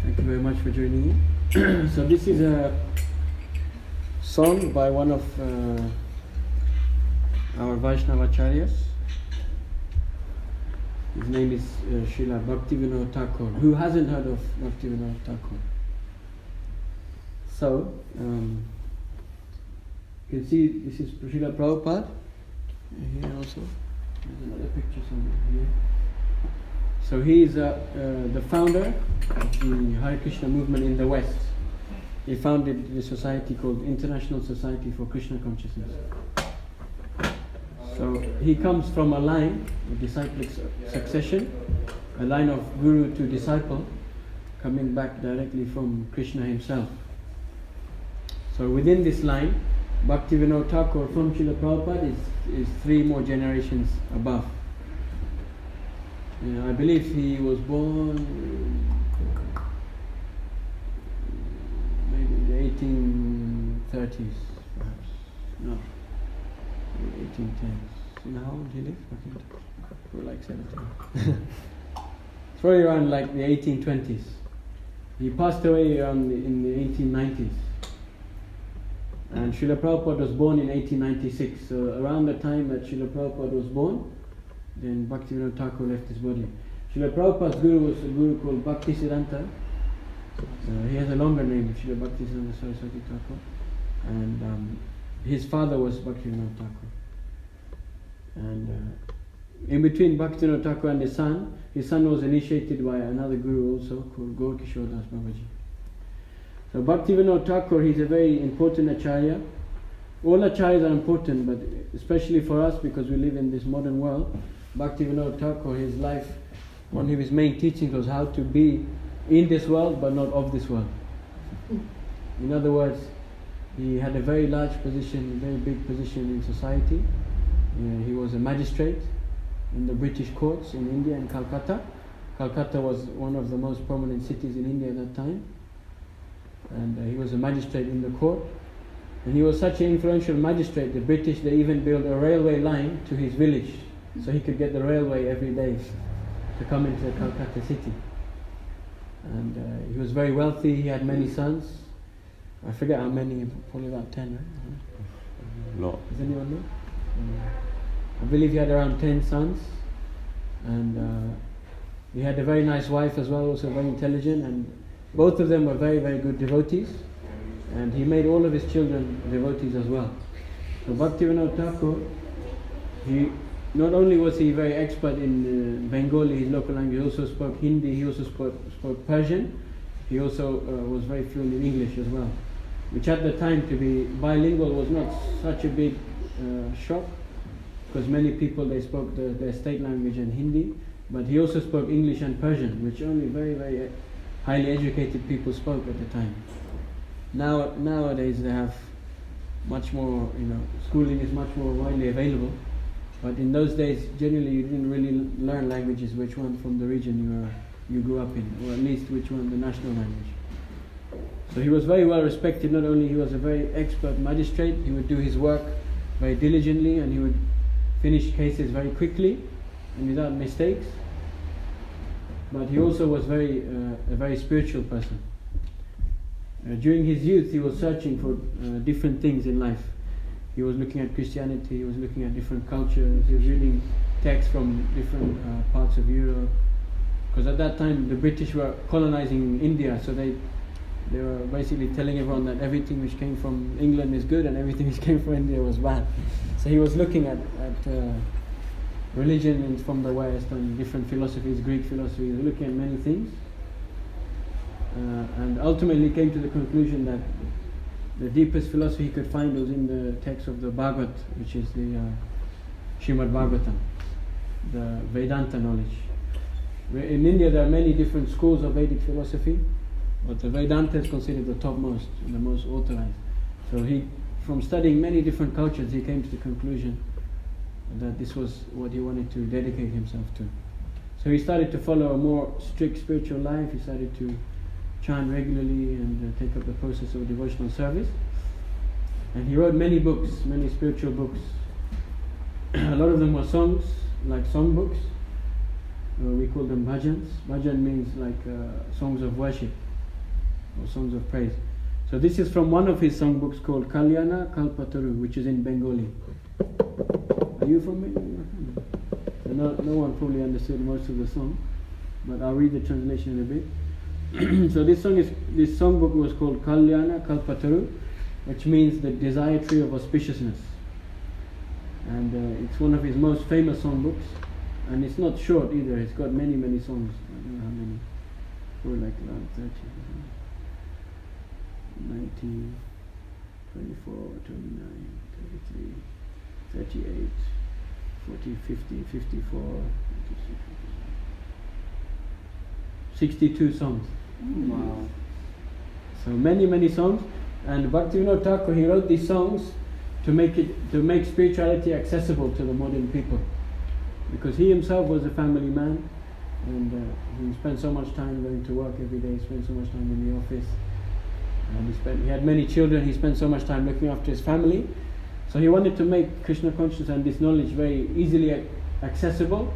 Thank you very much for joining in. So this is a song by one of our Vaishnavacharyas. His name is Srila Bhaktivinod Thakur. Who hasn't heard of Bhaktivinoda Thakur? So, you can see this is Srila Prabhupada. Here also. There's another picture somewhere here. So he is the founder of the Hare Krishna movement in the West. He founded the society called International Society for Krishna Consciousness. So he comes from a line of disciplic succession, a line of guru to disciple, coming back directly from Krishna himself. So within this line, Bhaktivinoda Thakur from Srila Prabhupada is 3 more generations above. I believe he was born maybe in the 1830s, perhaps. No, 1810s. You know how old he lived? For like 70. It's probably around like the 1820s. He passed away around in the 1890s. And Srila Prabhupada was born in 1896. So around the time that Srila Prabhupada was born, then Bhaktivinoda Thakur left his body. Srila Prabhupada's guru was a guru called Bhaktisiddhanta. He has a longer name, Srila Bhaktisiddhanta Saraswati Thakur. And his father was Bhaktivinoda Thakur. And in between Bhaktivinoda Thakur and his son was initiated by another guru also called Gaur Kishore Das Babaji. So Bhaktivinoda Thakur, he's a very important acharya. All acharyas are important, but especially for us because we live in this modern world, Bhaktivinoda Thakur, his life, one of his main teachings was how to be in this world but not of this world. In other words, he had a very large position, a very big position in society. He was a magistrate in the British courts in India, in Calcutta. Calcutta was one of the most prominent cities in India at that time. And he was a magistrate in the court. And he was such an influential magistrate, the British, they even built a railway line to his village, so he could get the railway every day to come into the Calcutta city. And he was very wealthy, he had many sons. I forget how many, probably about 10, right? No. Does anyone know? I believe he had around 10 sons. And he had a very nice wife as well, also very intelligent, and both of them were very, very good devotees. And he made all of his children devotees as well. So Bhaktivinoda Thakur, he not only was he very expert in Bengali, his local language, he also spoke Hindi, he also spoke Persian, he also was very fluent in English as well, which at the time to be bilingual was not such a big shock, because many people they spoke their state language and Hindi, but he also spoke English and Persian, which only very, very highly educated people spoke at the time. Nowadays they have much more, schooling is much more widely available. But in those days, generally you didn't really learn languages, which one from the region you grew up in, or at least which one the national language. So he was very well respected. Not only he was a very expert magistrate, he would do his work very diligently, and he would finish cases very quickly and without mistakes. But he also was a very spiritual person. During his youth, he was searching for different things in life. He was looking at Christianity, he was looking at different cultures, he was reading texts from different parts of Europe. Because at that time, the British were colonizing India, so they were basically telling everyone that everything which came from England is good and everything which came from India was bad. So he was looking at religion from the West and different philosophies, Greek philosophy, he was looking at many things. And ultimately came to the conclusion that the deepest philosophy he could find was in the text of the Bhagavad, which is the Srimad Bhagavatam, the Vedanta knowledge. In India there are many different schools of Vedic philosophy, but the Vedanta is considered the topmost and the most authorized. So from studying many different cultures, he came to the conclusion that this was what he wanted to dedicate himself to. So he started to follow a more strict spiritual life, he started to chant regularly and take up the process of devotional service. And he wrote many books, many spiritual books. A lot of them were songs, like song books. We call them bhajans. Bhajan means like songs of worship. or songs of praise. So this is from one of his songbooks called Kalyana Kalpataru, which is in Bengali. Are you from Bengali? So no one probably understood most of the song, but I'll read the translation in a bit. So this songbook was called Kalyana Kalpataru, which means the desire tree of auspiciousness. And it's one of his most famous songbooks, and it's not short either. It's got many songs. I don't know how many. Probably like around 30. 19, 24, 29, 33, 38, 40, 50, 54, 62 songs. Wow. So many songs. And Bhaktivinoda Thakur, he wrote these songs to make spirituality accessible to the modern people, because he himself was a family man, and he spent so much time going to work every day. He spent so much time in the office, and he had many children. He spent so much time looking after his family, so he wanted to make Krishna consciousness and this knowledge very easily accessible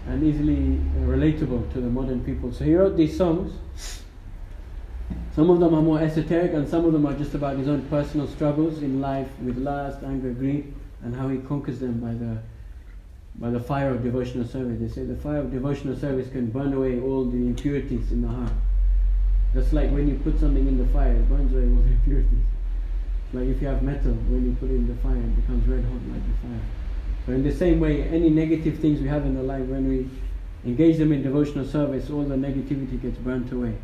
and easily relatable to the modern people. So he wrote these songs. Some of them are more esoteric, and some of them are just about his own personal struggles in life with lust, anger, greed, and how he conquers them by the fire of devotional service. They say the fire of devotional service can burn away all the impurities in the heart. Just like when you put something in the fire, it burns away all the impurities. Like if you have metal, when you put it in the fire, it becomes red hot like the fire. So in the same way, any negative things we have in our life, when we engage them in devotional service, all the negativity gets burnt away.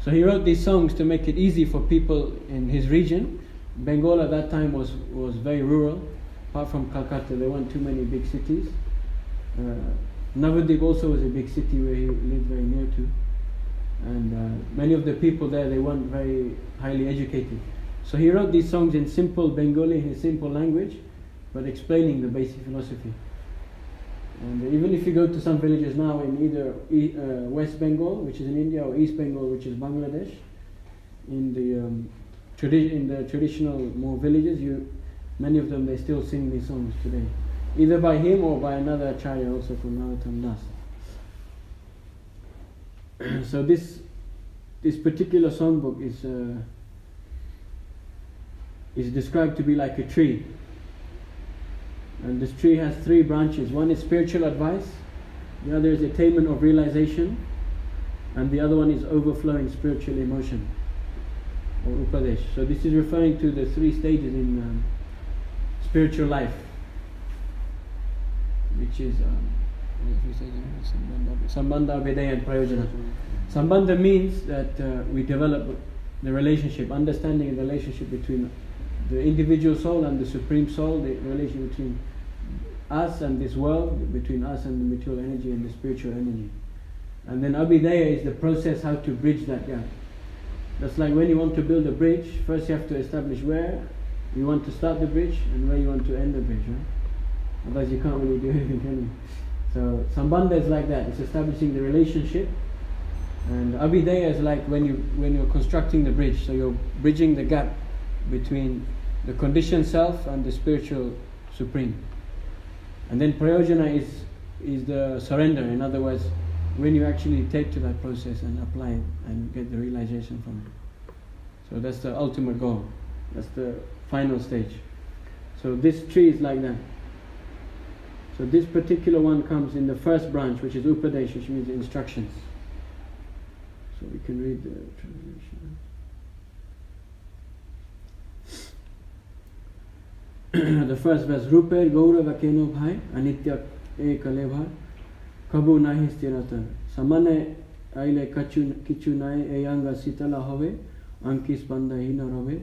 So he wrote these songs to make it easy for people in his region. Bengal at that time was very rural. Apart from Calcutta, there weren't too many big cities. Navadvip also was a big city where he lived very near to. And many of the people there, they weren't very highly educated. So he wrote these songs in simple Bengali, in a simple language, but explaining the basic philosophy. And even if you go to some villages now in either West Bengal, which is in India, or East Bengal, which is Bangladesh, in the traditional more villages, many of them, they still sing these songs today, either by him or by another acharya also called Narottam Das. So this particular songbook is described to be like a tree. And this tree has three branches. One is spiritual advice, the other is attainment of realization, and the other one is overflowing spiritual emotion, or upadesh. So this is referring to the three stages in spiritual life, which is Sambandha, Vedaya and Prayojana. Sambandha means that we develop the relationship, understanding the relationship between the individual soul and the Supreme Soul, the relation between us and this world, between us and the material energy and the spiritual energy. And then Abhidaya is the process how to bridge that gap. That's like when you want to build a bridge, first you have to establish where you want to start the bridge and where you want to end the bridge, right? Otherwise you can't really do anything, can you? So Sambandha is like that, it's establishing the relationship. And Abhidaya is like when you're constructing the bridge, so you're bridging the gap between the conditioned self and the spiritual Supreme. And then Prayojana is the surrender. In other words, when you actually take to that process and apply it and get the realization from it. So that's the ultimate goal. That's the final stage. So this tree is like that. So this particular one comes in the first branch, which is Upadesh, which means instructions. So we can read the translation. The first verse, Ruper Gaurava Keno Bhai, Anitya Ekale Bhai, Kabu Nahi Stiratan, Samane Aile Kichu Nai Eyanga Sitala Hove, Ankis Panda Hina Rove,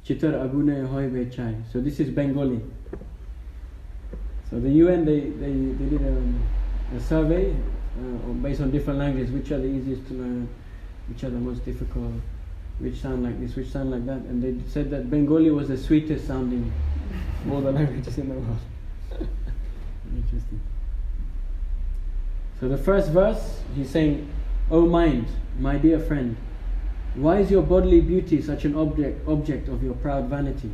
Chitar Agune Hoy Bechai. So this is Bengali. So the UN, they did a survey based on different languages, which are the easiest to learn, which are the most difficult, which sound like this, which sound like that, and they said that Bengali was the sweetest sounding of all the languages in the world. Interesting. So the first verse, he's saying, O mind, my dear friend, why is your bodily beauty such an object of your proud vanity?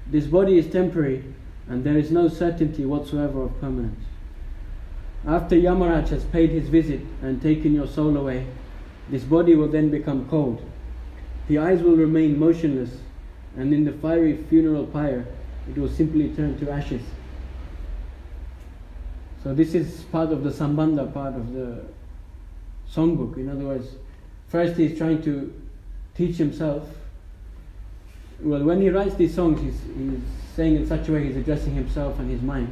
This body is temporary, and there is no certainty whatsoever of permanence. After Yamaraj has paid his visit and taken your soul away, this body will then become cold. The eyes will remain motionless, and in the fiery funeral pyre, it will simply turn to ashes. So this is part of the Sambandha, part of the songbook. In other words, first he's trying to teach himself. Well, when he writes these songs, he's saying in such a way he's addressing himself and his mind.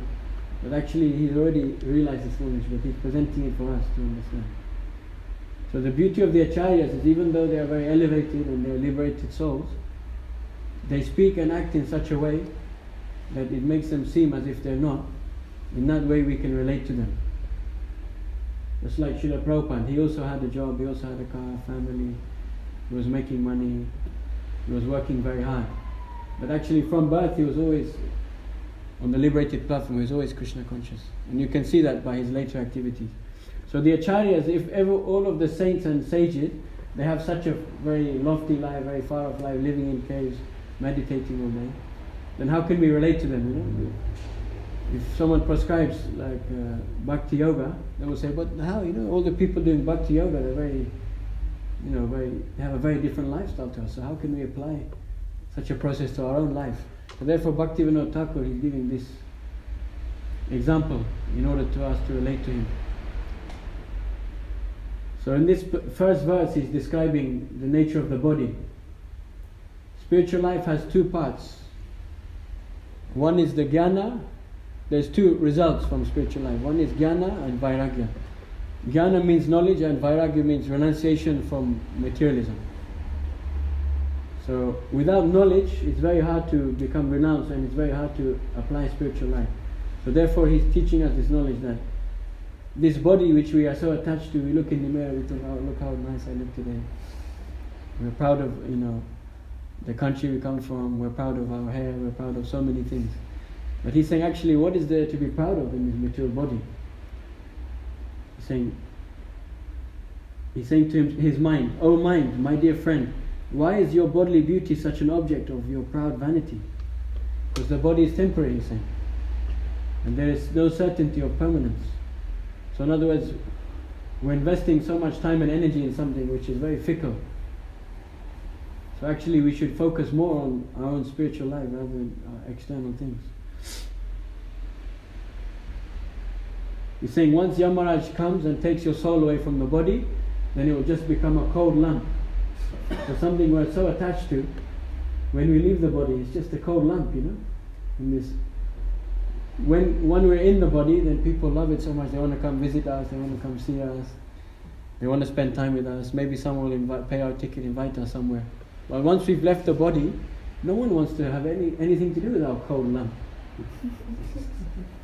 But actually he's already realized this knowledge, but he's presenting it for us to understand. So the beauty of the Acharyas is, even though they are very elevated and they are liberated souls, they speak and act in such a way that it makes them seem as if they're not. In that way we can relate to them. Just like Srila Prabhupada, he also had a job, he also had a car, family, he was making money, he was working very hard. But actually from birth he was always on the liberated platform, he was always Krishna conscious. And you can see that by his later activities. So the Acharyas, if ever all of the saints and sages, they have such a very lofty life, very far off life, living in caves, meditating all day, then how can we relate to them, you know? If someone prescribes like bhakti yoga, they will say, but how, you know, all the people doing bhakti yoga, they're very, you know, they have a very different lifestyle to us, so how can we apply such a process to our own life? So therefore Bhaktivinoda Thakur is giving this example in order to us to relate to him. So in this first verse he's describing the nature of the body. Spiritual life has two parts. One is the jnana. There's two results from spiritual life. One is jnana and vairagya. Jnana means knowledge and vairagya means renunciation from materialism. So without knowledge it's very hard to become renounced, and it's very hard to apply spiritual life. So therefore he's teaching us this knowledge that this body which we are so attached to, we look in the mirror, we think, oh, look how nice I look today. We're proud of, you know, the country we come from, we're proud of our hair, we're proud of so many things. But he's saying, actually, what is there to be proud of in this material body? He's saying to his mind, oh mind, my dear friend, why is your bodily beauty such an object of your proud vanity? Because the body is temporary, he's saying. And there is no certainty of permanence. So in other words, we're investing so much time and energy in something which is very fickle. So actually we should focus more on our own spiritual life rather than external things. He's saying once Yamaraj comes and takes your soul away from the body, then it will just become a cold lump. So something we're so attached to, when we leave the body, it's just a cold lump, you know. In this, when we're in the body, then people love it so much, they want to come visit us, they want to come see us, they want to spend time with us. Maybe someone will pay our ticket, invite us somewhere. But once we've left the body, no one wants to have anything to do with our cold lump.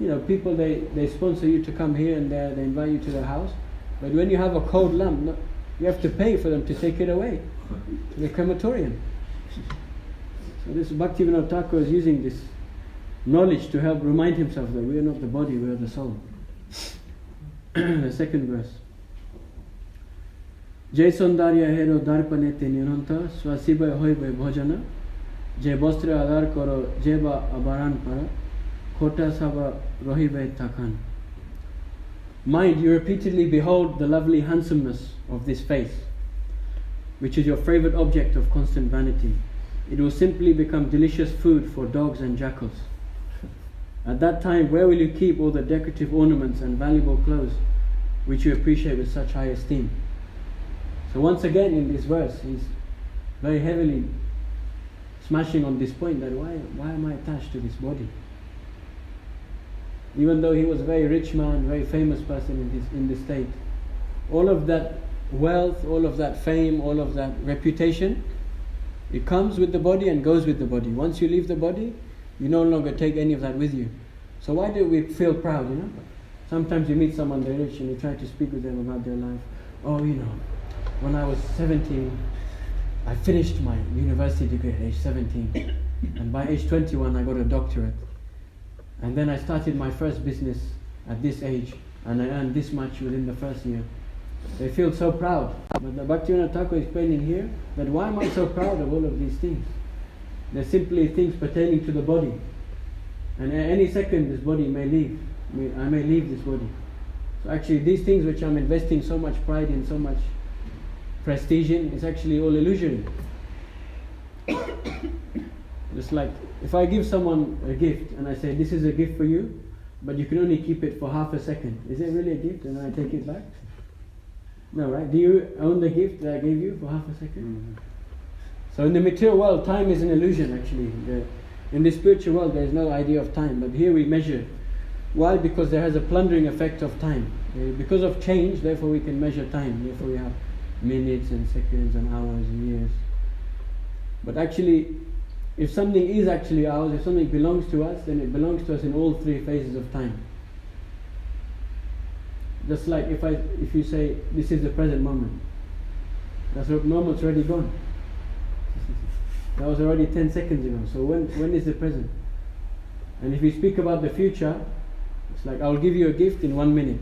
You know, people, they sponsor you to come here and there, they invite you to their house, but when you have a cold lump, you have to pay for them to take it away to the crematorium. So this Bhaktivinoda Thakur is using this knowledge to help remind himself that we are not the body, we are the soul. The second verse. Jai Sondarya Hero Darpanete Niranta Swasiba Hoibe Bhojana Je Bostre Adar Koro Jeba Abaran Para Kota Saba Rohibe Takan. Mind, you repeatedly behold the lovely handsomeness of this face, which is your favorite object of constant vanity. It will simply become delicious food for dogs and jackals. At that time, where will you keep all the decorative ornaments and valuable clothes which you appreciate with such high esteem? So once again in this verse, he's very heavily smashing on this point that why am I attached to this body? Even though he was a very rich man, very famous person in this state, all of that wealth, all of that fame, all of that reputation, it comes with the body and goes with the body. Once you leave the body, you no longer take any of that with you. So why do we feel proud, you know? Sometimes you meet someone very rich and you try to speak with them about their life. Oh, you know, when I was 17, I finished my university degree at age 17. And by age 21, I got a doctorate. And then I started my first business at this age, and I earned this much within the first year. They feel so proud. But the Bhaktivinoda Thakur is explaining here that why am I so proud of all of these things? They're simply things pertaining to the body. And at any second this body may leave. I may leave this body. So actually these things which I'm investing so much pride in, so much prestige in, it's actually all illusion. Just like if I give someone a gift and I say, this is a gift for you, but you can only keep it for half a second. Is it really a gift and I take it back? No, right? Do you own the gift that I gave you for half a second? So in the material world, time is an illusion actually. In the spiritual world, there is no idea of time, but here we measure. Why? Because there has a plundering effect of time. Because of change, therefore we can measure time. Therefore we have minutes and seconds and hours and years. But actually, if something is actually ours, if something belongs to us, then it belongs to us in all three phases of time. Just like if you say, this is the present moment, that's what moment's already gone. That was already 10 seconds ago. So when is the present? And if you speak about the future, it's like, I'll give you a gift in 1 minute.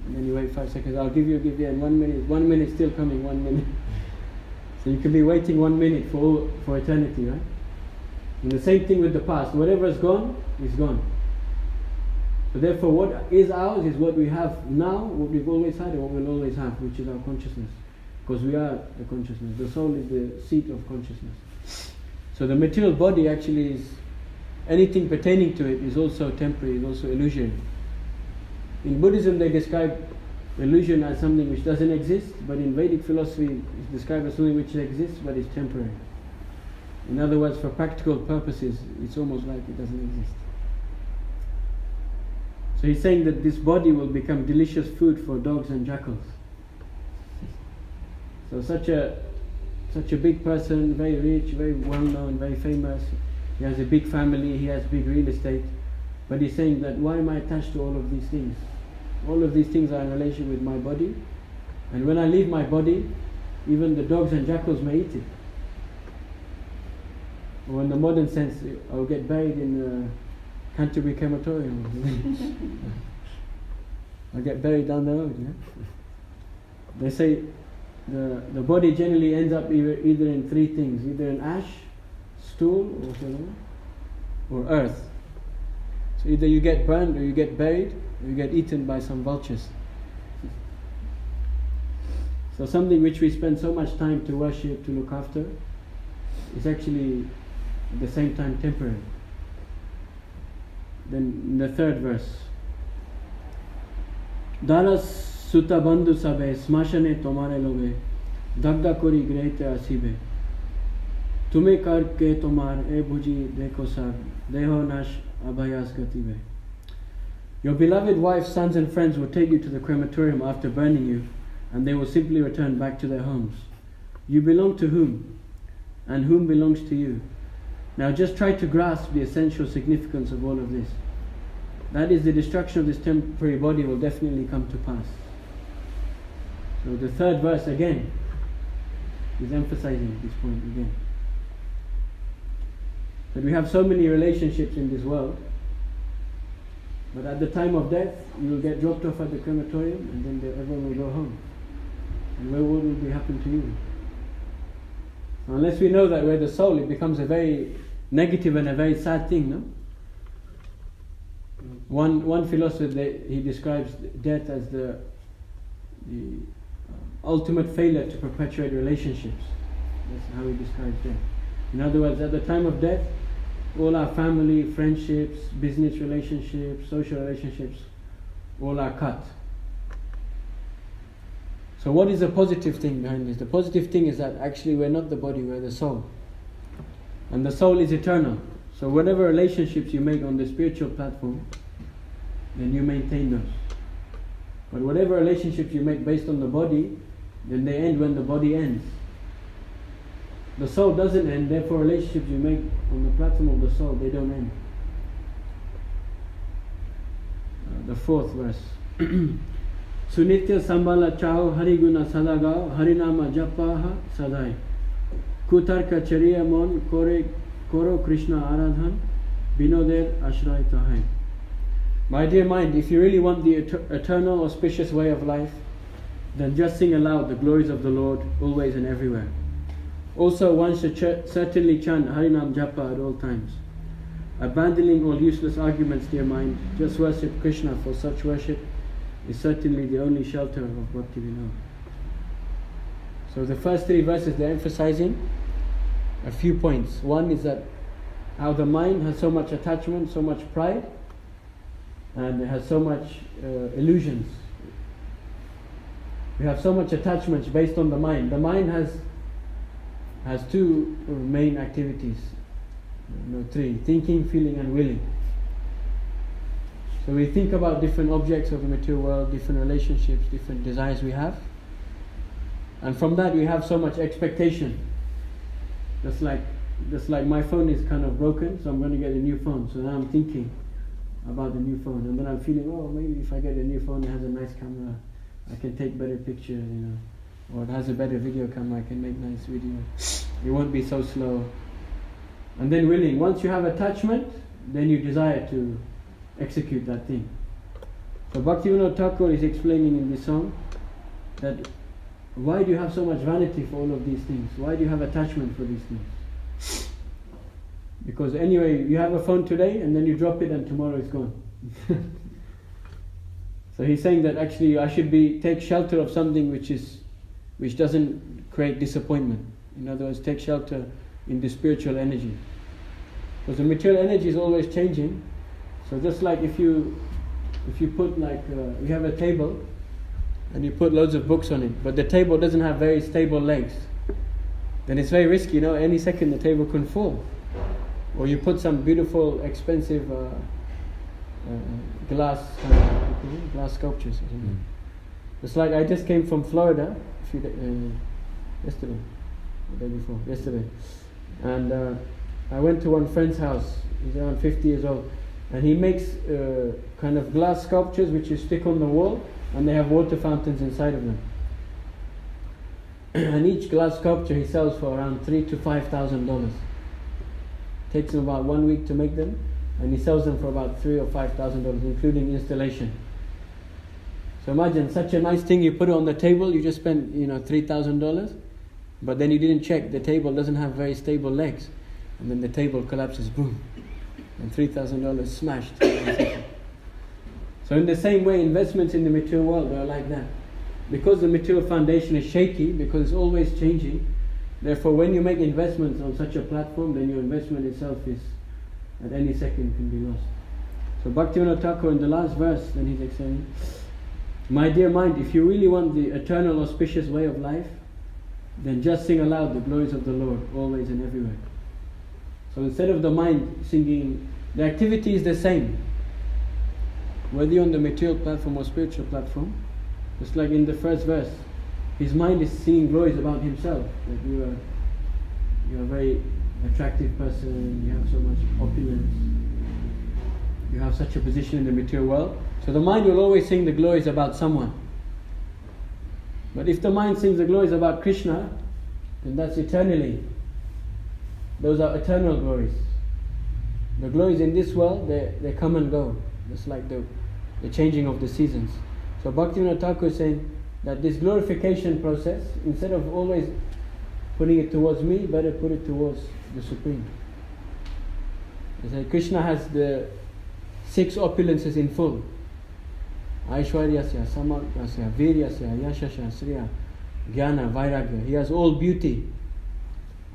And then you wait 5 seconds, I'll give you a gift in 1 minute. 1 minute still coming, 1 minute. So you can be waiting 1 minute for eternity, right? And the same thing with the past. Whatever is gone, is gone. So therefore what is ours is what we have now, what we've always had and what we'll always have, which is our consciousness. Because we are the consciousness. The soul is the seat of consciousness. So the material body actually is, anything pertaining to it is also temporary, is also illusion. In Buddhism they describe illusion as something which doesn't exist, but in Vedic philosophy it's described as something which exists but is temporary. In other words, for practical purposes, it's almost like it doesn't exist. So he's saying that this body will become delicious food for dogs and jackals. So such a big person, very rich, very well known, very famous, he has a big family, he has big real estate, but he's saying that why am I attached to all of these things? All of these things are in relation with my body, and when I leave my body, even the dogs and jackals may eat it. Or in the modern sense, I'll get buried in Canterbury crematorium. I'll get buried down the road. Yeah? They say the body generally ends up either in three things, either in ash, stool, or earth. So either you get burned, or you get buried, or you get eaten by some vultures. So something which we spend so much time to worship, to look after, is actually at the same time temporary. Then in the third verse, Daras Sutta bandhu sabe smashane tomare loge dagda kori grete asibe tume kar ke tomar e bhuji dekho sab deho nash abhayas gatibe. Your beloved wife, sons and friends will take you to the crematorium after burning you, and they will simply return back to their homes. You belong to whom? And whom belongs to you? Now just try to grasp the essential significance of all of this. That is, the destruction of this temporary body will definitely come to pass. So the third verse again is emphasizing this point again. That we have so many relationships in this world, but at the time of death, you will get dropped off at the crematorium, and then everyone will go home. And what will be happen to you? Unless we know that we're the soul, it becomes a very negative and a very sad thing, no? One philosopher, he describes death as the ultimate failure to perpetuate relationships. That's how he describes death. In other words, at the time of death, all our family, friendships, business relationships, social relationships, all are cut. So what is the positive thing behind this? The positive thing is that actually we're not the body, we're the soul. And the soul is eternal. So whatever relationships you make on the spiritual platform, then you maintain those. But whatever relationships you make based on the body, then they end when the body ends. The soul doesn't end, therefore relationships you make on the platform of the soul, they don't end. The fourth verse. Sunitya sambala chao hariguna sadagao harinama japaha sadai kutarka chariya mon koro Krishna aradhan binoder ashray tahai. My dear mind, if you really want the eternal auspicious way of life, then just sing aloud the glories of the Lord always and everywhere. Also one should certainly chant Harinam Japa at all times. Abandoning all useless arguments, dear mind, just worship Krishna, for such worship is certainly the only shelter of Bhaktivinoda. So the first 3 verses, they're emphasizing a few points. One is that how the mind has so much attachment, so much pride, and it has so much illusions. We have so much attachments based on the mind. The mind has 2 main activities, 3: thinking, feeling, and willing. So we think about different objects of the material world, different relationships, different desires we have, and from that we have so much expectation. Just like my phone is kind of broken, so I'm going to get a new phone. So now I'm thinking about the new phone, and then I'm feeling, oh, maybe if I get a new phone, it has a nice camera, I can take better pictures, or it has a better video camera, I can make nice videos. It won't be so slow. And then willing. Once you have attachment, then you desire to execute that thing. So Bhaktivinoda Thakur is explaining in this song that why do you have so much vanity for all of these things? Why do you have attachment for these things? Because anyway, you have a phone today and then you drop it and tomorrow it's gone. So he's saying that actually I should take shelter of something which doesn't create disappointment. In other words, take shelter in the spiritual energy. Because the material energy is always changing. So just like if you put you have a table and you put loads of books on it, but the table doesn't have very stable legs, then it's very risky. Any second the table can fall. Or you put some beautiful, expensive glass sculptures or something. It's like I just came from Florida yesterday, the day before, yesterday, and I went to one friend's house. He's around 50 years old, and he makes kind of glass sculptures which you stick on the wall, and they have water fountains inside of them. And each glass sculpture he sells for around $3,000 to $5,000. Takes him about 1 week to make them, and he sells them for about $3,000 or $5,000, including installation. So imagine such a nice thing, you put it on the table, you just spent $3,000, but then you didn't check the table doesn't have very stable legs, and then the table collapses, boom, and $3,000 smashed. So in the same way, investments in the material world are like that. Because the material foundation is shaky, because it's always changing, therefore when you make investments on such a platform, then your investment itself is at any second can be lost. So Bhaktivinoda Thakur in the last verse, then he's saying, my dear mind, if you really want the eternal auspicious way of life, then just sing aloud the glories of the Lord, always and everywhere. So instead of the mind singing, the activity is the same. Whether you're on the material platform or spiritual platform, just like in the first verse, his mind is singing glories about himself. That you're a very attractive person, you have so much opulence, you have such a position in the material world. So the mind will always sing the glories about someone. But if the mind sings the glories about Krishna, then that's eternally. Those are eternal glories. The glories in this world, they come and go. Just like the changing of the seasons. So Bhaktivinoda Thakur is saying that this glorification process, instead of always putting it towards me, better put it towards the Supreme. He said Krishna has the 6 opulences in full. Aishwaryasya, Samagrasya, Viryasya, Yashasya, Sriya, Jnana, Vairagya. He has all beauty.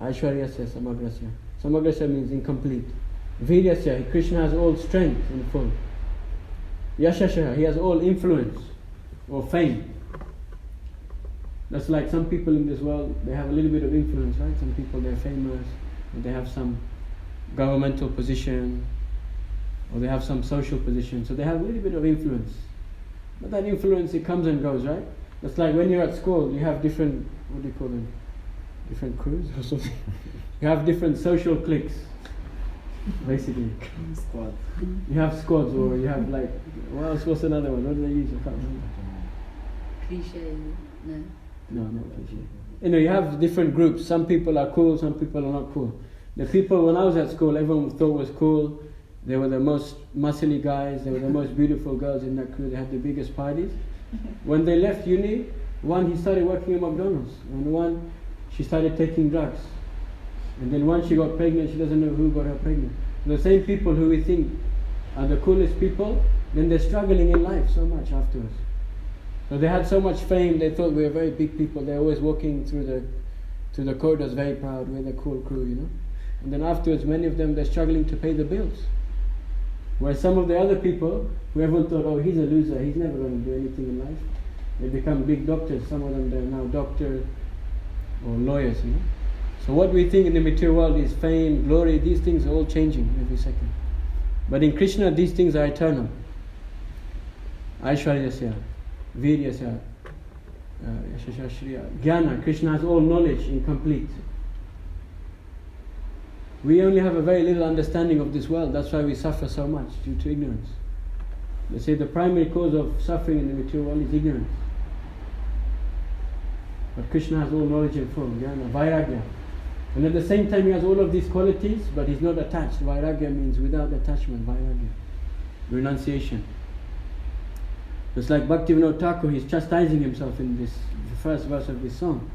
Aishwaryasya, Samagrasya. Samagrasya means incomplete. Viryasya, Krishna has all strength in full. Yashasya, he has all influence or fame. That's like some people in this world, they have a little bit of influence, right? Some people, they're famous, or they have some governmental position, or they have some social position, so they have a little bit of influence. But that influence, it comes and goes, right? That's like when you're at school, you have different, what do you call them? Different crews or something? You have different social cliques, basically. Squad. You have squads, or you have like, what's another one? What do they use? I can't remember. Cliche, no. No, not cliche. You have different groups. Some people are cool, some people are not cool. The people, when I was at school, everyone thought was cool. They were the most muscly guys, they were the most beautiful girls in that crew, they had the biggest parties. When they left uni, one, he started working at McDonald's, and one, she started taking drugs. And then once she got pregnant, she doesn't know who got her pregnant. The same people who we think are the coolest people, then they're struggling in life so much afterwards. So they had so much fame, they thought we were very big people. They're always walking through the corridors very proud, we're the cool crew, you know. And then afterwards, many of them, they're struggling to pay the bills. Whereas some of the other people, who everyone thought, oh, he's a loser, he's never going to do anything in life. They become big doctors. Some of them, they're now doctors or lawyers, you know. So what we think in the material world is fame, glory, these things are all changing every second. But in Krishna, these things are eternal. Aishwaryasya, Viryasya, Yashashashriya, Jnana. Krishna has all knowledge incomplete. We only have a very little understanding of this world. That's why we suffer so much, due to ignorance. They say the primary cause of suffering in the material world is ignorance. But Krishna has all knowledge and full, Jnana, Vairagya. And at the same time he has all of these qualities, but he's not attached. Vairagya means without attachment, Vairagya. Renunciation. It's like Bhaktivinoda Thakur, he's chastising himself in the first verse of this song.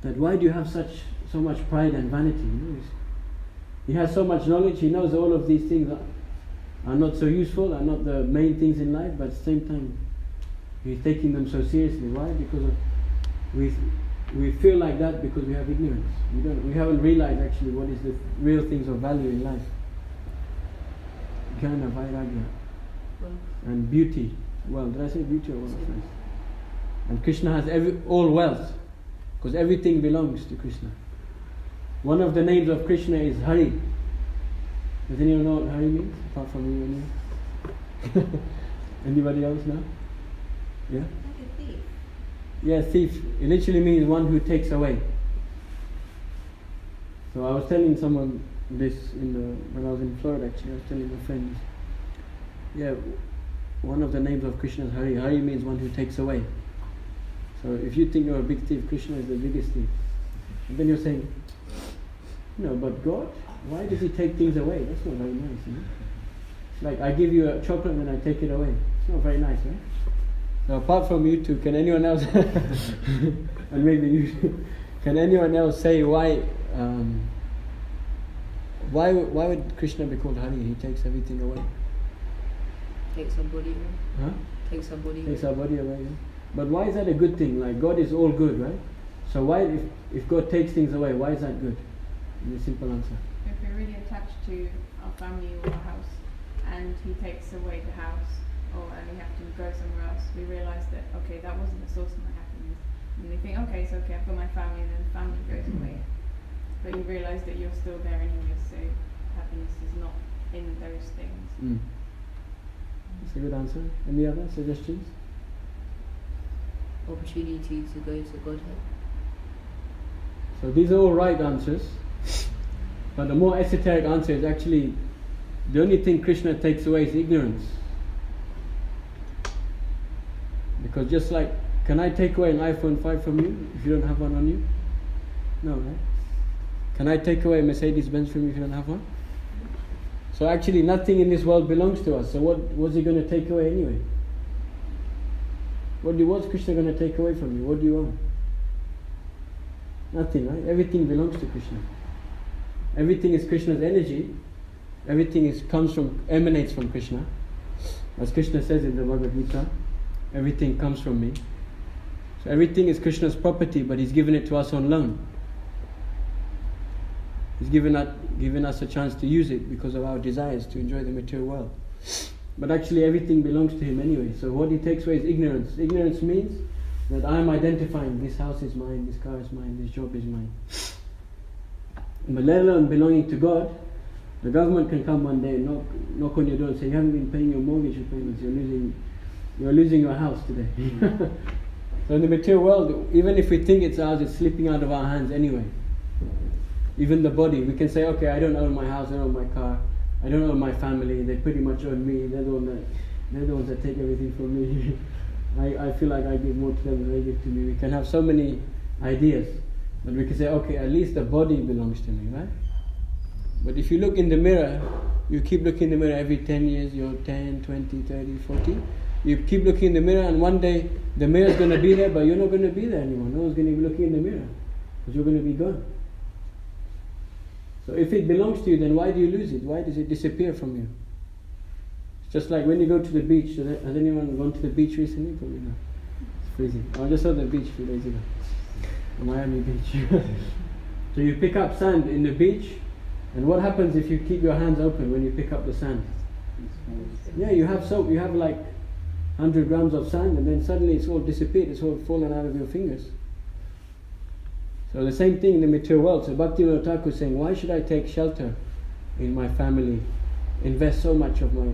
That why do you have so much pride and vanity? You know? He has so much knowledge, he knows all of these things are not so useful, are not the main things in life, but at the same time he's taking them so seriously. Why? Because we feel like that because we have ignorance. We haven't realized actually what is the real things of value in life. Jnana, Vairagya. And beauty. Well, did I say beauty or wealth? And Krishna has all wealth, because everything belongs to Krishna. One of the names of Krishna is Hare. Does anyone know what Hare means? Apart from you and you? Anybody else know? Yeah? Like a thief. Yeah, thief. It literally means one who takes away. So I was telling someone this when I was in Florida actually. I was telling my friends. Yeah, one of the names of Krishna is Hare. Hare means one who takes away. So if you think you're a big thief, Krishna is the biggest thief. And then you're saying, no, but God, why does he take things away? That's not very nice, you know? It's like I give you a chocolate and I take it away. It's not very nice, right? So apart from you two, can anyone else, and maybe you, can anyone else say why would Krishna be called Hare? He takes everything away. Takes our body away. Huh? Takes our body away. Takes our body away, yeah. But why is that a good thing? Like God is all good, right? So why, if God takes things away, why is that good? The simple answer. If we're really attached to our family or our house, and he takes away the house, and we have to go somewhere else, we realise that, okay, that wasn't the source of my happiness. And we think, okay, it's okay, I've got my family, and then family goes away. But you realise that you're still there anyway, so happiness is not in those things. Mm. That's a good answer. Any other suggestions? Opportunity to go to Godhead. So these are all right answers. But the more esoteric answer is actually the only thing Krishna takes away is ignorance. Because just like, can I take away an iPhone 5 from you if you don't have one on you? No, right? Can I take away a Mercedes-Benz from you if you don't have one? So actually nothing in this world belongs to us. So what was he going to take away anyway? What's Krishna going to take away from you? What do you own? Nothing, right? Everything belongs to Krishna. Everything is Krishna's energy. Everything emanates from Krishna. As Krishna says in the Bhagavad Gita, everything comes from me. So everything is Krishna's property, but he's given it to us on loan. He's given us a chance to use it because of our desires to enjoy the material world. But actually everything belongs to him anyway. So what he takes away is ignorance. Ignorance means that I am identifying this house is mine, this car is mine, this job is mine. But let alone belonging to God, the government can come one day and knock on your door and say, you haven't been paying your mortgage payments, you're losing your house today. So in the material world, even if we think it's ours, it's slipping out of our hands anyway. Even the body, we can say, okay, I don't own my house, I don't own my car, I don't own my family, they pretty much own me, they're the ones that take everything from me. I feel like I give more to them than they give to me. We can have so many ideas, but we can say, okay, at least the body belongs to me, right? But if you look in the mirror, you keep looking in the mirror every 10 years, you're 10, 20, 30, 40. You keep looking in the mirror, and one day the mirror's going to be there, but you're not going to be there anymore. No one's going to be looking in the mirror, because you're going to be gone. So if it belongs to you, then why do you lose it? Why does it disappear from you? Just like when you go to the beach, has anyone gone to the beach recently? Probably not. It's freezing. I just saw the beach 2 days ago. Miami Beach. So you pick up sand in the beach, and what happens if you keep your hands open when you pick up the sand? Yeah, you have like 100 grams of sand, and then suddenly it's all disappeared, it's all fallen out of your fingers. So the same thing in the material world. So Bhaktivinoda Thakur is saying, why should I take shelter in my family, invest so much of my...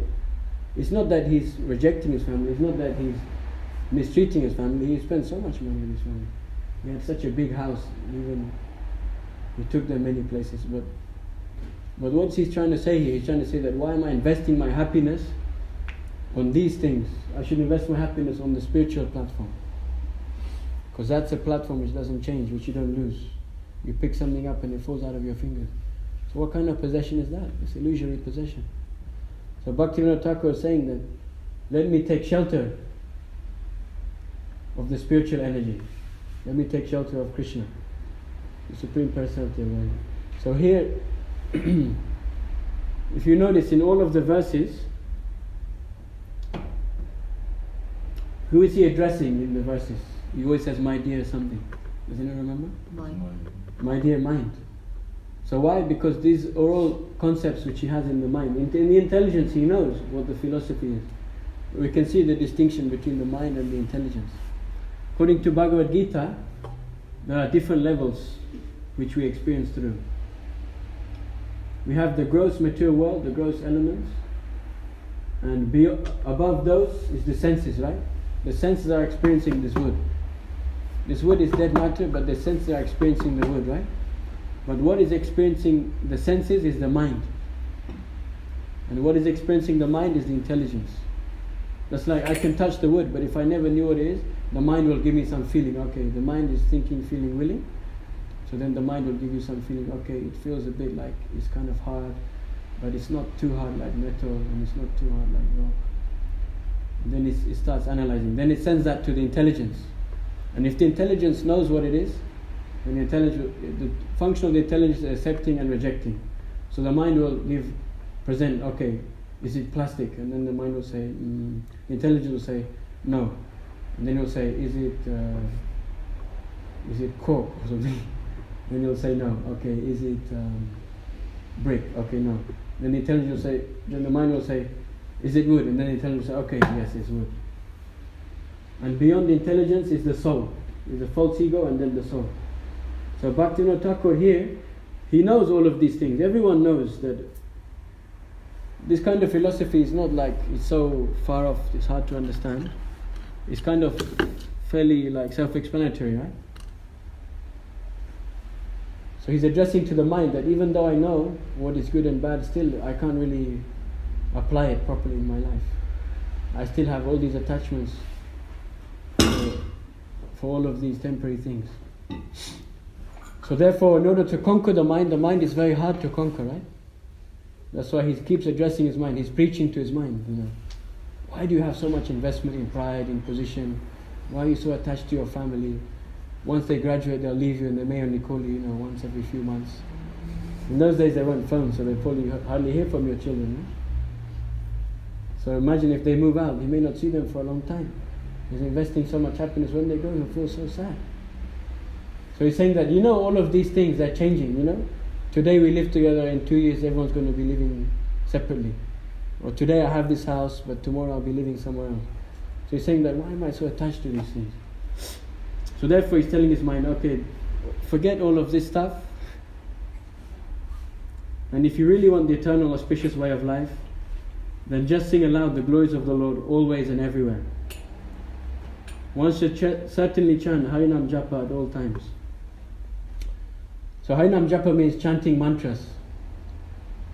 It's not that he's rejecting his family, it's not that he's mistreating his family, he spent so much money on his family. He had such a big house, even he took them many places. But what he's trying to say here, he's trying to say that why am I investing my happiness on these things? I should invest my happiness on the spiritual platform. Because that's a platform which doesn't change, which you don't lose. You pick something up and it falls out of your fingers. So what kind of possession is that? It's illusory possession. So Bhaktivinoda Thakur is saying that, let me take shelter of the spiritual energy. Let me take shelter of Krishna, the Supreme Personality of Godhead. So here, if you notice in all of the verses, who is he addressing in the verses? He always says, my dear something. Does anyone remember? Mind. My dear mind. So why? Because these are all concepts which he has in the mind. In the intelligence he knows what the philosophy is. We can see the distinction between the mind and the intelligence. According to Bhagavad Gita, there are different levels which we experience through. We have the gross material world, the gross elements, and above those is the senses, right? The senses are experiencing this wood. This wood is dead matter, but the senses are experiencing the wood, right? But what is experiencing the senses is the mind. And what is experiencing the mind is the intelligence. That's like I can touch the wood, but if I never knew what it is, the mind will give me some feeling. Okay, the mind is thinking, feeling, willing. So then the mind will give you some feeling. Okay, it feels a bit like it's kind of hard, but it's not too hard like metal, and it's not too hard like rock. And then it starts analyzing. Then it sends that to the intelligence. And if the intelligence knows what it is, then the function of the intelligence is accepting and rejecting. So the mind will present, okay, is it plastic? And then the mind will say, the intelligence will say, no. And then it will say, is it cork or something? Then it will say, no. Okay, is it brick? Okay, no. Then the intelligence will say, then the mind will say, is it wood? And then the intelligence will say, okay, yes, it's wood. And beyond the intelligence is the soul. Is the false ego and then the soul. So Bhaktivinoda Thakur here, he knows all of these things. Everyone knows that this kind of philosophy is not like it's so far off, it's hard to understand. It's kind of fairly like self-explanatory, right? So he's addressing to the mind that even though I know what is good and bad, still I can't really apply it properly in my life. I still have all these attachments for all of these temporary things. So therefore, in order to conquer the mind is very hard to conquer, right? That's why he keeps addressing his mind. He's preaching to his mind, you know. Why do you have so much investment in pride, in position? Why are you so attached to your family? Once they graduate, they'll leave you and they may only call you, once every few months. In those days, there weren't phones, so they probably hardly hear from your children. Right? So imagine if they move out, you may not see them for a long time. He's investing so much happiness. When they go, he'll feel so sad. So he's saying that, all of these things, they're changing, Today we live together, in 2 years everyone's going to be living separately. Or today I have this house, but tomorrow I'll be living somewhere else. So he's saying that, why am I so attached to these things? So therefore he's telling his mind, okay, forget all of this stuff. And if you really want the eternal auspicious way of life, then just sing aloud the glories of the Lord always and everywhere. One should certainly chant Harinam Japa at all times. So Harinam Japa means chanting mantras.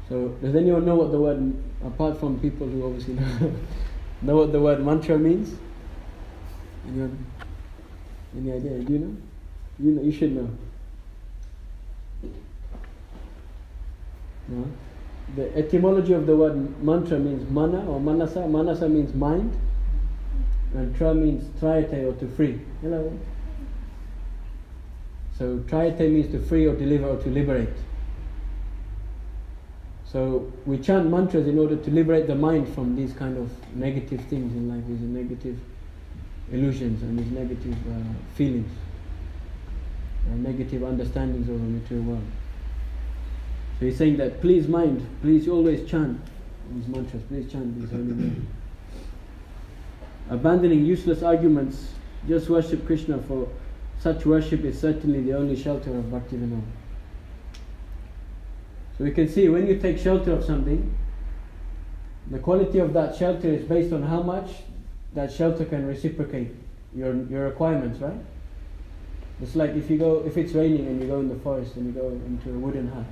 So does anyone know what the word, apart from people who obviously know what the word mantra means? Anyone? Any idea? Do you know? You should know. No? The etymology of the word mantra means mana or manasa. Manasa means mind. And tra means trayate or to free. Hello? So trayate means to free or deliver or to liberate. So we chant mantras in order to liberate the mind from these kind of negative things in life, these negative illusions and these negative feelings, negative understandings of the material world. So he's saying that, please mind, please always chant these mantras, please chant these holy names. Abandoning useless arguments, just worship Krishna, for such worship is certainly the only shelter of Bhaktivinoda. So we can see, when you take shelter of something, the quality of that shelter is based on how much that shelter can reciprocate your requirements, right? It's like if it's raining and you go in the forest and you go into a wooden hut,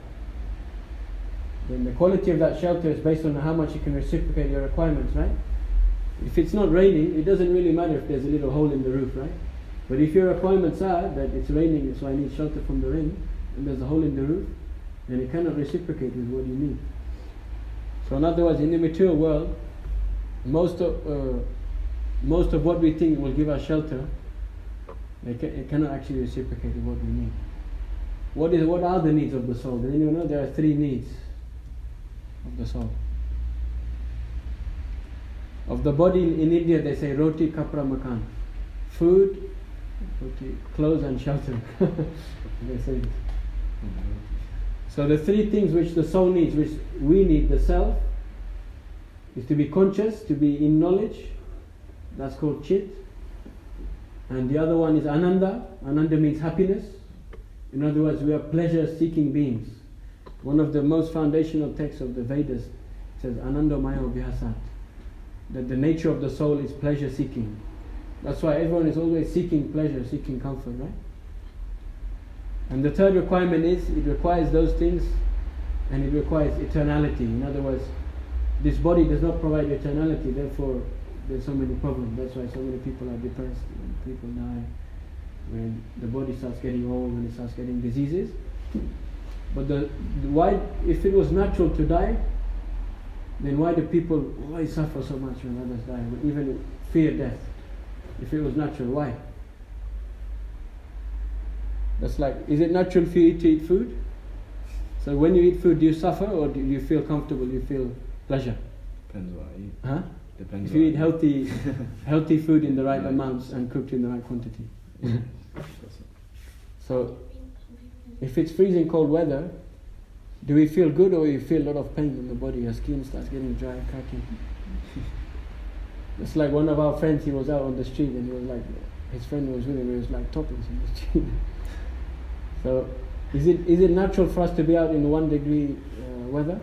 then the quality of that shelter is based on how much it can reciprocate your requirements, right? If it's not raining, it doesn't really matter if there's a little hole in the roof, right? But if your requirements are that it's raining, so I need shelter from the rain, and there's a hole in the roof, then it cannot reciprocate with what you need. So in other words, in the material world, most of what we think will give us shelter, it cannot actually reciprocate with what we need. What are the needs of the soul? Does anyone know? There are 3 needs of the soul. Of the body in India, they say roti, kapra, makan. Food, roti, clothes and shelter. They say this. So the 3 things which the soul needs, which we need, the self, is to be conscious, to be in knowledge. That's called chit. And the other one is ananda. Ananda means happiness. In other words, we are pleasure-seeking beings. One of the most foundational texts of the Vedas says, Ananda Maya Vihasat, that the nature of the soul is pleasure-seeking. That's why everyone is always seeking pleasure, seeking comfort, right? And the third requirement is, it requires those things, and it requires eternality. In other words, this body does not provide eternality, therefore there's so many problems. That's why so many people are depressed, when people die, when the body starts getting old, when it starts getting diseases. But why, if it was natural to die, then why do people always suffer so much when others die, even fear death? If it was natural, why? That's like, is it natural for you to eat food? So when you eat food, do you suffer or do you feel comfortable, you feel pleasure? Depends what I eat. Huh? Depends. If you eat healthy food in the right amounts and cooked in the right quantity. So, if it's freezing cold weather, do we feel good or you feel a lot of pain in the body? Your skin starts getting dry, cracking. It's like one of our friends, he was out on the street and he was like, his friend was with him, he was like topless in the street. So, is it natural for us to be out in 1 degree weather?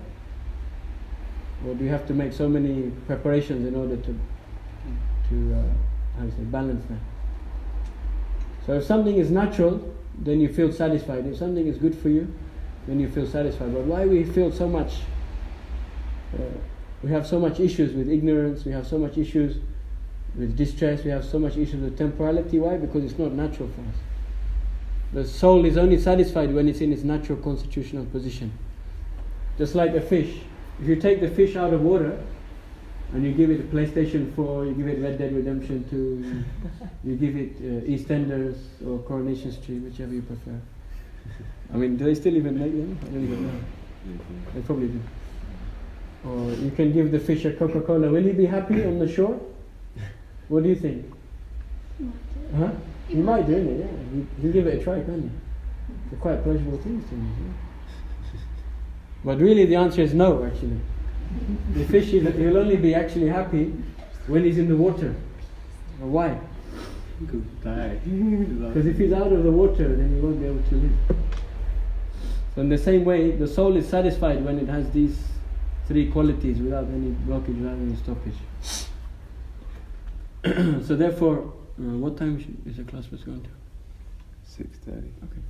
Or do you have to make so many preparations in order to balance that? So if something is natural, then you feel satisfied. If something is good for you, then you feel satisfied. But why we feel so much, we have so much issues with ignorance, we have so much issues with distress, we have so much issues with temporality. Why? Because it's not natural for us. The soul is only satisfied when it's in its natural constitutional position. Just like a fish. If you take the fish out of water and you give it a PlayStation 4, you give it Red Dead Redemption 2, you give it EastEnders or Coronation Street, whichever you prefer. I mean, do they still even make them? I don't even know. They probably do. Or you can give the fish a Coca-Cola. Will he be happy on the shore? What do you think? Huh? He might do, isn't it? Yeah. He'll give it a try, can't he? They're quite pleasurable things to me. Yeah? But really the answer is no, actually. The fish, he'll only be actually happy when he's in the water. Why? Because if he's out of the water, then he won't be able to live. So in the same way, the soul is satisfied when it has these 3 qualities without any blockage, without any stoppage. So therefore, what time is the class was going to? 6:30. Okay.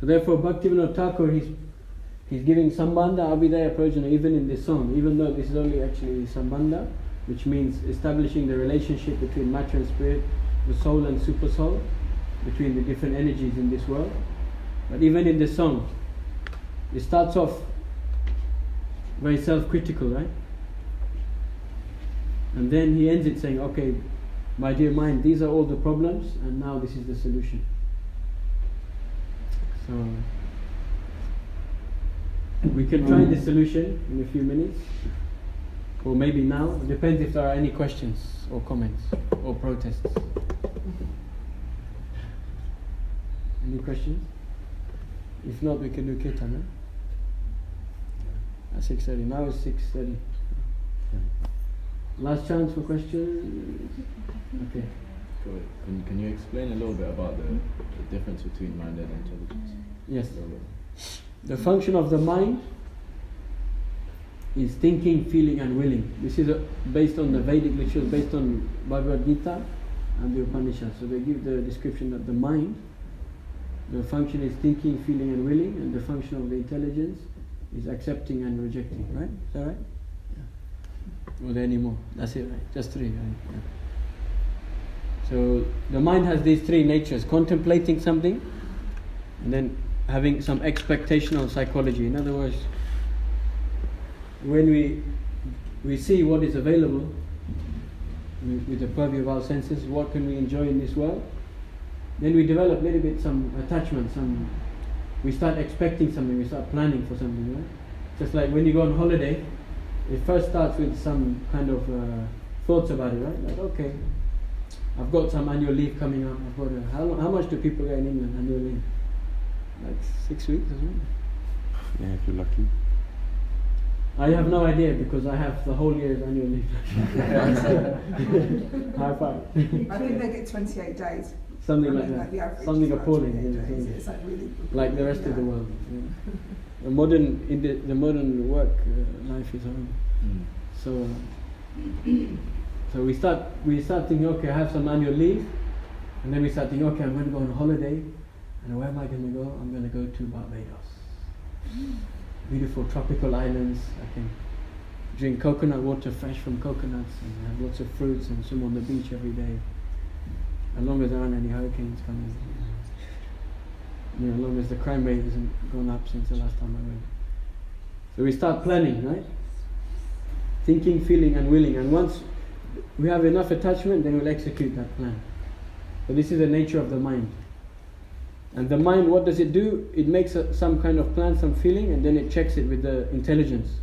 So therefore, Bhaktivinoda Thakur, he's giving Sambandha, Abhidaya, Prajna, even in this song, even though this is only actually Sambandha, which means establishing the relationship between matter and spirit, the soul and super soul, between the different energies in this world. But even in this song, it starts off very self-critical, right? And then he ends it saying, okay, my dear mind, these are all the problems, and now this is the solution. So We can try the solution in a few minutes, or maybe now. It depends if there are any questions or comments or protests. Any questions? If not, we can do Kirtan. At 6:30. Now it's 6:30. Last chance for questions. Okay. Go ahead. Can you explain a little bit about the difference between mind and intelligence? Yes. A little bit. The function of the mind is thinking, feeling and willing. This is based on the Vedic literatures, based on Bhagavad Gita and the Upanishads. So they give the description that the mind, the function is thinking, feeling and willing, and the function of the intelligence is accepting and rejecting, right? Is that right? Yeah. Were there any more? That's it, right? Just three, right? Yeah. So the mind has these three natures: contemplating something, and then having some expectational psychology. In other words, when we see what is available with the purview of our senses, what can we enjoy in this world, then we develop a little bit some attachment, we start expecting something, we start planning for something, right? Just like when you go on holiday, it first starts with some kind of thoughts about it, right? Like, okay, I've got some annual leave coming up. How much do people get in England annual leave? Like 6 weeks or something? Yeah, if you're lucky. I have no idea because I have the whole year's annual leave. High five. I think they get 28 days. Something I like mean, that. the average Something is like appalling. 28 Yeah, days. something It's like really like the rest of the world. Yeah. The modern work life is horrible. So we start thinking, okay, I have some annual leave, and then we start thinking, okay, I'm going to go on holiday, and where am I going to go? I'm going to go to Barbados. Beautiful tropical islands. I can drink coconut water fresh from coconuts and have lots of fruits and swim on the beach every day, as long as there aren't any hurricanes coming. As long as the crime rate hasn't gone up since the last time I went. So we start planning, right? Thinking, feeling and willing, and once we have enough attachment, then we'll execute that plan. So this is the nature of the mind. And the mind, what does it do? It makes some kind of plan, some feeling, and then it checks it with the intelligence.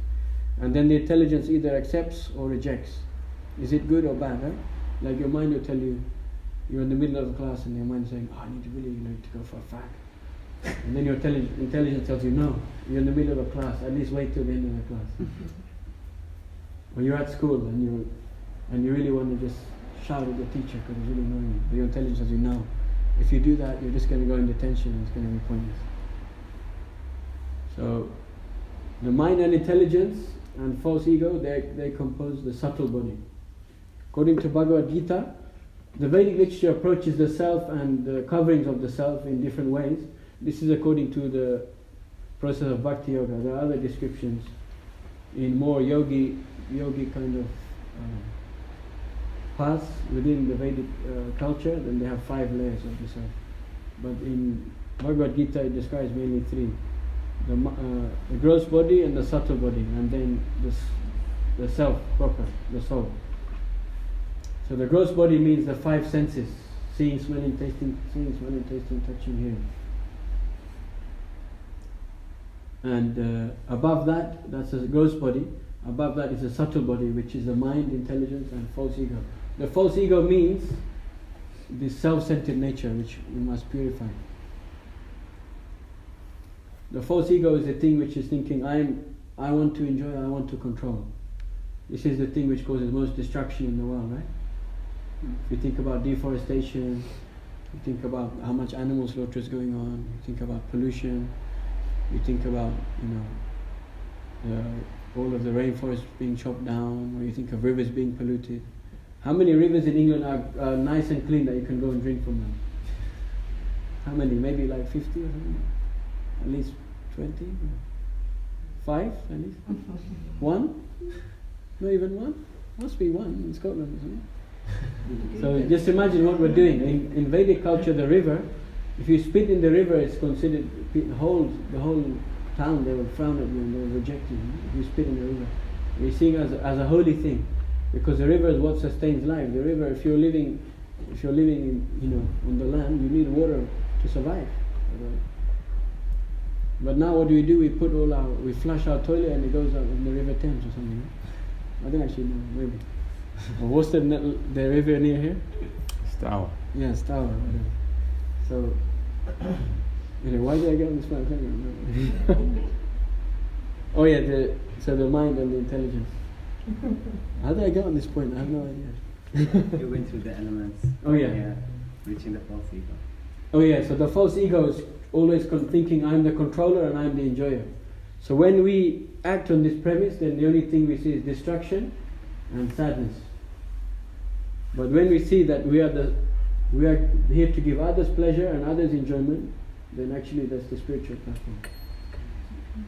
And then the intelligence either accepts or rejects. Is it good or bad, right? Like your mind will tell you, you're in the middle of a class and your mind is saying, oh, I need to go for a fag. And then your intelligence tells you, no, you're in the middle of a class, at least wait till the end of the class. When you're at school and you really want to just shout at the teacher because it's really annoying you, but your intelligence tells you, no. If you do that, you're just going to go in detention and it's going to be pointless. So, the mind and intelligence and false ego, they compose the subtle body. According to Bhagavad Gita, the Vedic literature approaches the self and the coverings of the self in different ways. This is according to the process of Bhakti Yoga. There are other descriptions in more yogi kind of paths within the Vedic culture. Then they have 5 layers of the self. But in Bhagavad Gita it describes mainly 3. The gross body and the subtle body, and then the self proper, the soul. So the gross body means the 5 senses: seeing, smelling, tasting, touching, hearing. And above that, that's the gross body. Above that is the subtle body, which is the mind, intelligence, and false ego. The false ego means this self-centered nature, which we must purify. The false ego is the thing which is thinking, I want to enjoy, I want to control. This is the thing which causes most destruction in the world, right? If you think about deforestation, you think about how much animal slaughter is going on, you think about pollution, you think about, all of the rainforest being chopped down, or you think of rivers being polluted. How many rivers in England are nice and clean that you can go and drink from them? How many? Maybe like 50 or something? At least 20? 5 at least? 1? Not even 1? Must be 1 in Scotland, isn't it? So just imagine what we're doing. In Vedic culture, the river, if you spit in the river, it's considered, the whole town, they will frown at you and they will reject you if you spit in the river. We're seeing it as a holy thing, because the river is what sustains life. The river, if you're living in, on the land, you need water to survive. But now what do? We flush our toilet and it goes out in the River Thames or something. I don't actually know, maybe. Or what's the river near here? Stour. Yeah, Stour, whatever. So, why did I get on this point? I can't remember. Oh yeah, so the mind and the intelligence. How did I get on this point? I have no idea. You went through the elements. Oh yeah. Reaching the false ego. Oh yeah, so the false ego is always thinking I'm the controller and I'm the enjoyer. So when we act on this premise, then the only thing we see is destruction and sadness. But when we see that we are here to give others pleasure and others enjoyment, then actually that's the spiritual platform.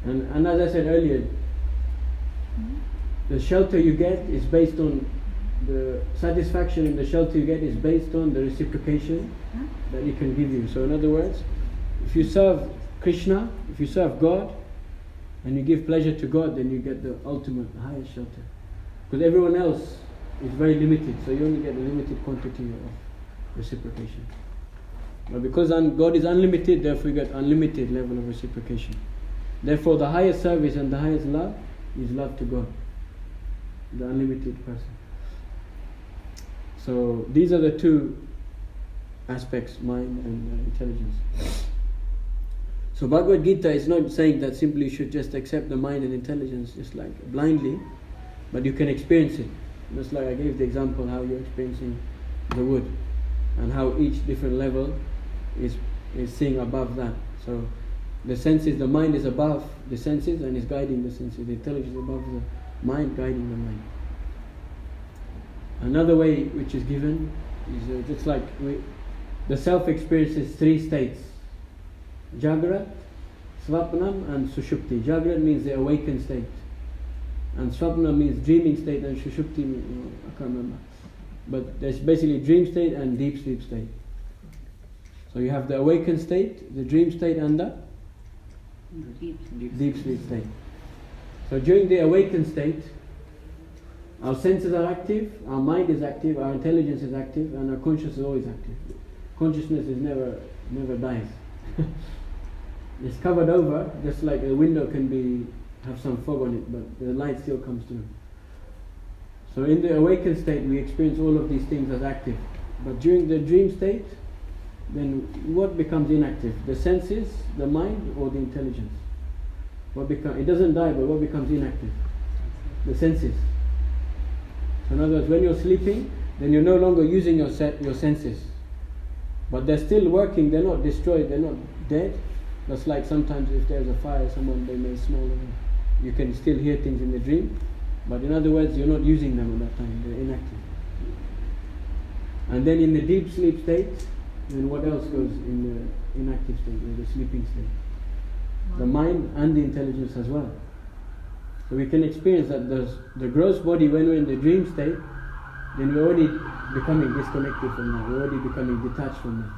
And as I said earlier, the shelter you get is based on the satisfaction in the shelter you get is based on the reciprocation that He can give you. So in other words, if you serve Krishna, if you serve God, and you give pleasure to God, then you get the ultimate, highest shelter. Because everyone else is very limited, so you only get a limited quantity of reciprocation. But because God is unlimited, therefore you get unlimited level of reciprocation. Therefore the highest service and the highest love is love to God, the unlimited person. So these are the two aspects, mind and intelligence. So Bhagavad Gita is not saying that simply you should just accept the mind and intelligence just like blindly, but you can experience it. Just like I gave the example how you're experiencing the wood and how each different level is seeing above that. So the senses, the mind is above the senses and is guiding the senses. The intelligence is above the mind, guiding the mind. Another way which is given is just like the self experiences three states: Jagrat, Swapnam and Sushupti. Jagrat means the awakened state, and Swapna means dreaming state, and Sushupti means, I can't remember. But there's basically dream state and deep sleep state. So you have the awakened state, the dream state and the deep sleep state. So during the awakened state, our senses are active, our mind is active, our intelligence is active, and our consciousness is always active. Consciousness is never dies. It's covered over, just like a window can have some fog on it, but the light still comes through. So in the awakened state, we experience all of these things as active. But during the dream state, then what becomes inactive? The senses, the mind, or the intelligence? It doesn't die, but what becomes inactive? The senses. So in other words, when you're sleeping, then you're no longer using your senses. But they're still working, they're not destroyed, they're not dead. That's like sometimes if there's a fire, they may smell them. You can still hear things in the dream. But in other words, you're not using them at that time, they're inactive. And then in the deep sleep state, then what else goes in the inactive state, or the sleeping state? The mind and the intelligence as well. So we can experience that the gross body, when we're in the dream state, then we're already becoming disconnected from that, we're already becoming detached from that.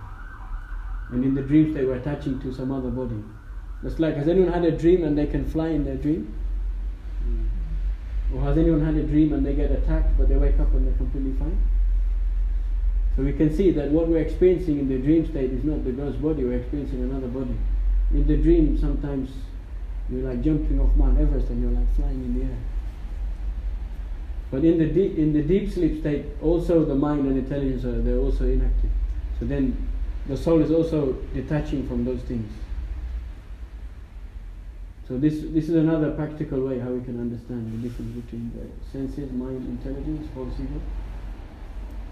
And in the dream state, we're attaching to some other body. It's like, has anyone had a dream and they can fly in their dream? Or has anyone had a dream and they get attacked but they wake up and they're completely fine? So we can see that what we're experiencing in the dream state is not the gross body, we're experiencing another body. In the dream, sometimes you're like jumping off Mount Everest and you're like flying in the air. But in the deep sleep state, also the mind and intelligence they're also inactive. So then the soul is also detaching from those things. So this is another practical way how we can understand the difference between the senses, mind, intelligence, false ego.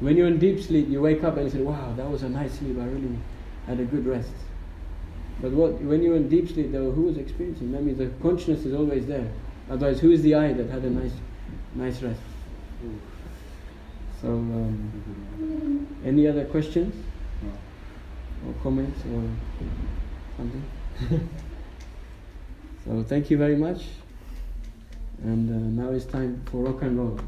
When you're in deep sleep, you wake up and you say, wow, that was a nice sleep, I really had a good rest. But when you're in deep sleep, though, who is experiencing? That means the consciousness is always there. Otherwise, who is the I that had a nice rest? So, any other questions? Or comments or something? So thank you very much. And now it's time for rock and roll.